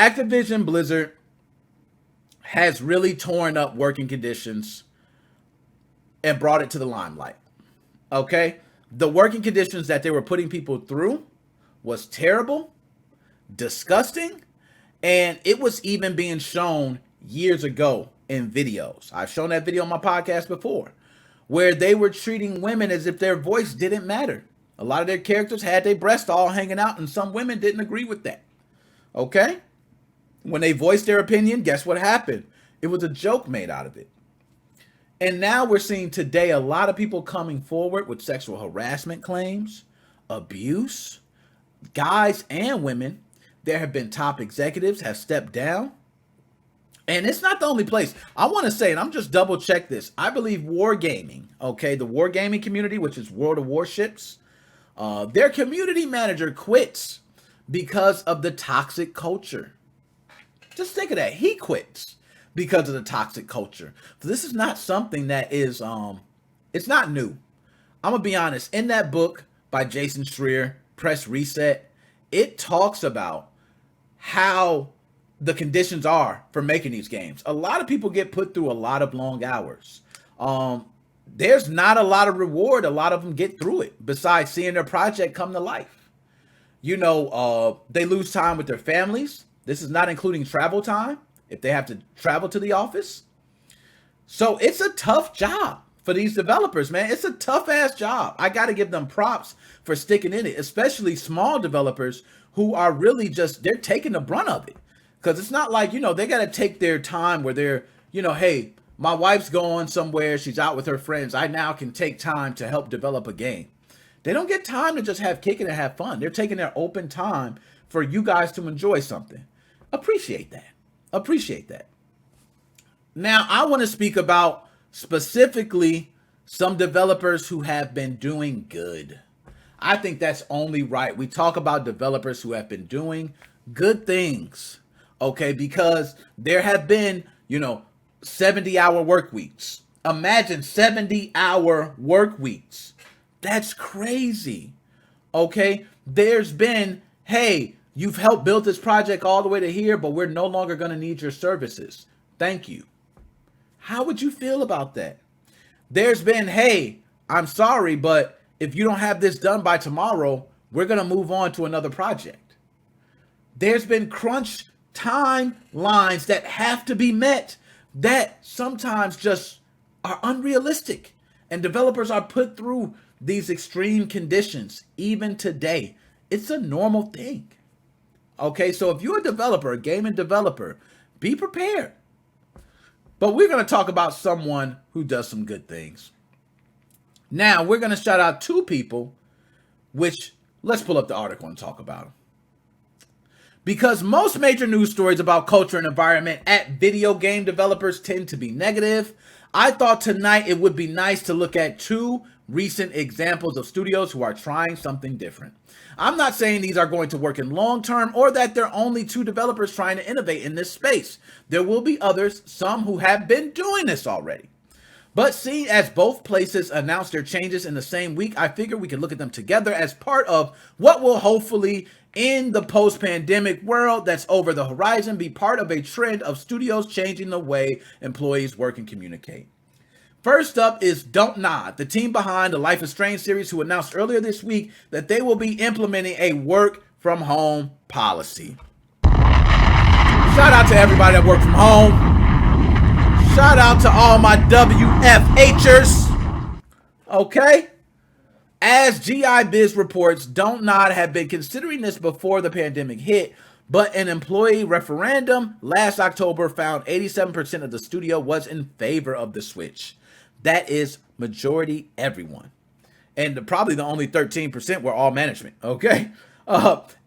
Activision Blizzard has really torn up working conditions and brought it to the limelight. Okay? The working conditions that they were putting people through was terrible, disgusting, and it was even being shown years ago in videos. I've shown that video on my podcast before, where they were treating women as if their voice didn't matter. A lot of their characters had their breasts all hanging out, and some women didn't agree with that. Okay? When they voiced their opinion, guess what happened? It was a joke made out of it. And now we're seeing today a lot of people coming forward with sexual harassment claims, abuse, guys and women. There have been top executives have stepped down. And it's not the only place. I want to say, and I'm just double check this. I believe Wargaming, okay, the Wargaming community, which is World of Warships, their community manager quits because of the toxic culture. Just think of that. He quits because of the toxic culture. So this is not something that is, it's not new. I'm going to be honest. In that book by Jason Schreier, Press Reset, it talks about how the conditions are for making these games. A lot of people get put through a lot of long hours. There's not a lot of reward. A lot of them get through it besides seeing their project come to life. You know, they lose time with their families. This is not including travel time if they have to travel to the office. So it's a tough job for these developers, man. It's a tough ass job. I got to give them props for sticking in it, especially small developers who are really just, they're taking the brunt of it. Because it's not like, you know, they got to take their time where they're, you know, hey, my wife's going somewhere. She's out with her friends. I now can take time to help develop a game. They don't get time to just have kicking and have fun. They're taking their open time for you guys to enjoy something. Appreciate that. Appreciate that. Now, I want to speak about specifically some developers who have been doing good. I think that's only right. We talk about developers who have been doing good things, okay? Because there have been, you know, 70-hour work weeks. Imagine 70-hour work weeks. That's crazy, okay? There's been, hey, you've helped build this project all the way to here, but we're no longer going to need your services. Thank you. How would you feel about that? There's been, hey, I'm sorry, but if you don't have this done by tomorrow, we're going to move on to another project. There's been crunch timelines that have to be met that sometimes just are unrealistic. And developers are put through these extreme conditions even today. It's a normal thing. Okay, so if you're a developer, a gaming developer, be prepared. But we're going to talk about someone who does some good things. Now, we're going to shout out two people, which let's pull up the article and talk about them. Because most major news stories about culture and environment at video game developers tend to be negative, I thought tonight it would be nice to look at two recent examples of studios who are trying something different. I'm not saying these are going to work in long term or that they're only two developers trying to innovate in this space. There will be others, some who have been doing this already. But seeing as both places announced their changes in the same week, I figure we can look at them together as part of what will hopefully, in the post-pandemic world that's over the horizon, be part of a trend of studios changing the way employees work and communicate. First up is Don't Nod, the team behind the Life is Strange series, who announced earlier this week that they will be implementing a work from home policy. Shout out to everybody that work from home. Shout out to all my WFHers. Okay? As GI Biz reports, Don't Nod had been considering this before the pandemic hit, but an employee referendum last October found 87% of the studio was in favor of the switch. That is majority everyone. And probably the only 13% were all management, okay?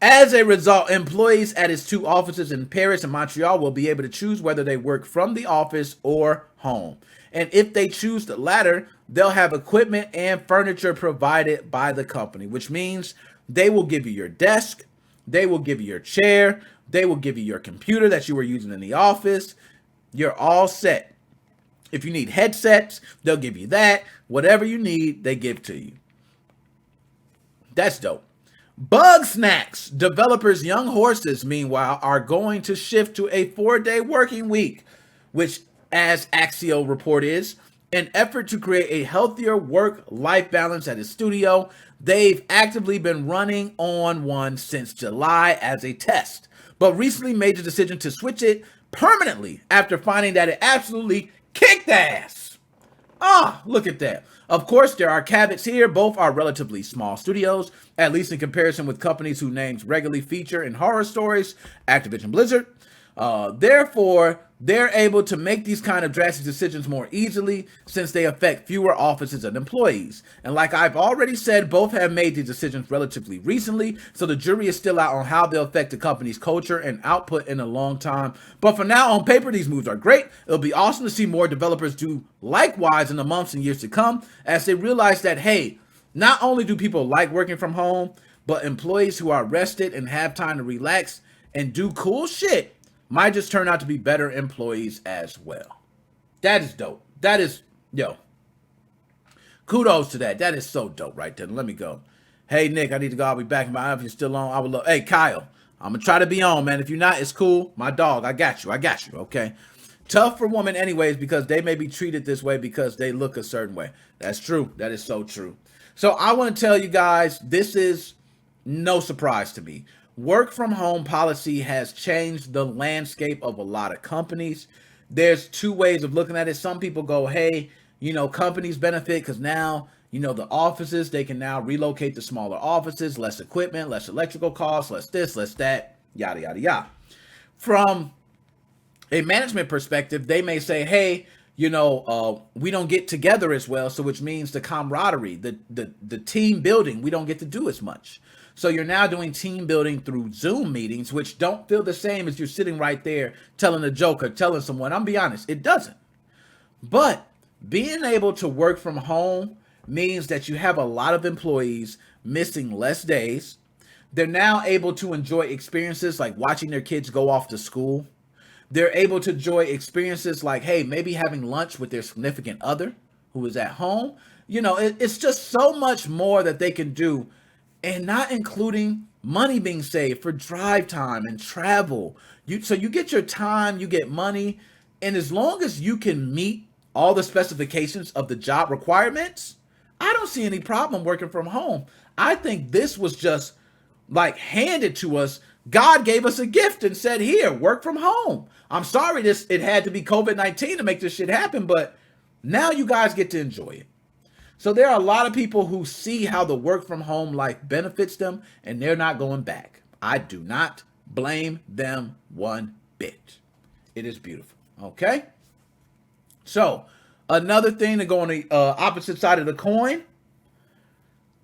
As a result, employees at its two offices in Paris and Montreal will be able to choose whether they work from the office or home. And if they choose the latter, they'll have equipment and furniture provided by the company, which means they will give you your desk, they will give you your chair, they will give you your computer that you were using in the office. You're all set. If you need headsets, they'll give you that. Whatever you need, they give to you. That's dope. Bugsnax developers Young Horses, meanwhile, are going to shift to a 4-day working week, which, as Axios report is, an effort to create a healthier work-life balance at his studio. They've actively been running on one since July as a test, but recently made the decision to switch it permanently after finding that it absolutely kicked ass. Look at that. Of course, there are caveats here. Both are relatively small studios, at least in comparison with companies whose names regularly feature in horror stories, Activision Blizzard. Therefore, they're able to make these kind of drastic decisions more easily since they affect fewer offices and employees. And like I've already said, both have made these decisions relatively recently, so the jury is still out on how they'll affect the company's culture and output in a long time. But for now, on paper, these moves are great. It'll be awesome to see more developers do likewise in the months and years to come as they realize that, hey, not only do people like working from home, but employees who are rested and have time to relax and do cool shit might just turn out to be better employees as well. That is dope. That is, kudos to that. That is so dope right there. Let me go. Hey, Nick, I need to go. I'll be back in my eye if you're still on. I would love. Hey, Kyle, I'm going to try to be on, man. If you're not, it's cool. My dog, I got you. Okay? Tough for women anyways because they may be treated this way because they look a certain way. That's true. That is so true. So I want to tell you guys, this is no surprise to me. Work from home policy has changed the landscape of a lot of companies. There's two ways of looking at it. Some people go, hey, companies benefit because now, the offices, they can now relocate to smaller offices, less equipment, less electrical costs, less this, less that, yada, yada, yada. From a management perspective, they may say, hey, we don't get together as well. So which means the camaraderie, the team building, we don't get to do as much. So you're now doing team building through Zoom meetings, which don't feel the same as you're sitting right there telling a joke or telling someone. I'm be honest, it doesn't. But being able to work from home means that you have a lot of employees missing less days. They're now able to enjoy experiences like watching their kids go off to school. They're able to enjoy experiences like, hey, maybe having lunch with their significant other who is at home. It's just so much more that they can do, and not including money being saved for drive time and travel. So you get your time, you get money, and as long as you can meet all the specifications of the job requirements, I don't see any problem working from home. I think this was just like handed to us. God gave us a gift and said, here, work from home. I'm sorry it had to be COVID-19 to make this shit happen, but now you guys get to enjoy it. So there are a lot of people who see how the work from home life benefits them, and they're not going back. I do not blame them one bit. It is beautiful. Okay? So another thing to go on the opposite side of the coin,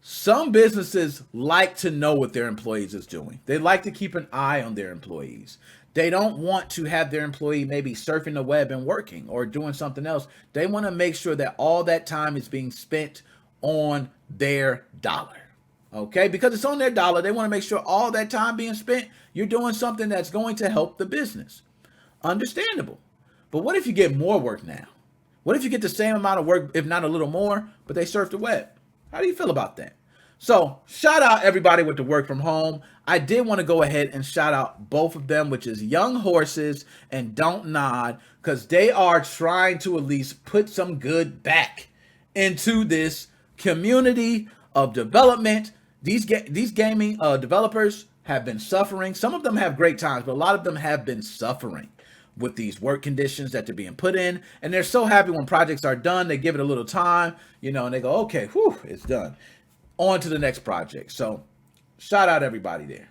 some businesses like to know what their employees is doing. They like to keep an eye on their employees. They don't want to have their employee maybe surfing the web and working or doing something else. They want to make sure that all that time is being spent on their dollar. Okay? Because it's on their dollar. They want to make sure all that time being spent, you're doing something that's going to help the business. Understandable. But what if you get more work now? What if you get the same amount of work, if not a little more, but they surf the web? How do you feel about that? So shout out everybody with the work from home. I did want to go ahead and shout out both of them, which is Young Horses and Don't Nod, because they are trying to at least put some good back into this community of development. These gaming developers have been suffering. Some of them have great times, but a lot of them have been suffering with these work conditions that they're being put in. And they're so happy when projects are done. They give it a little time, and they go, okay, whew, it's done. On to the next project. So shout out everybody there.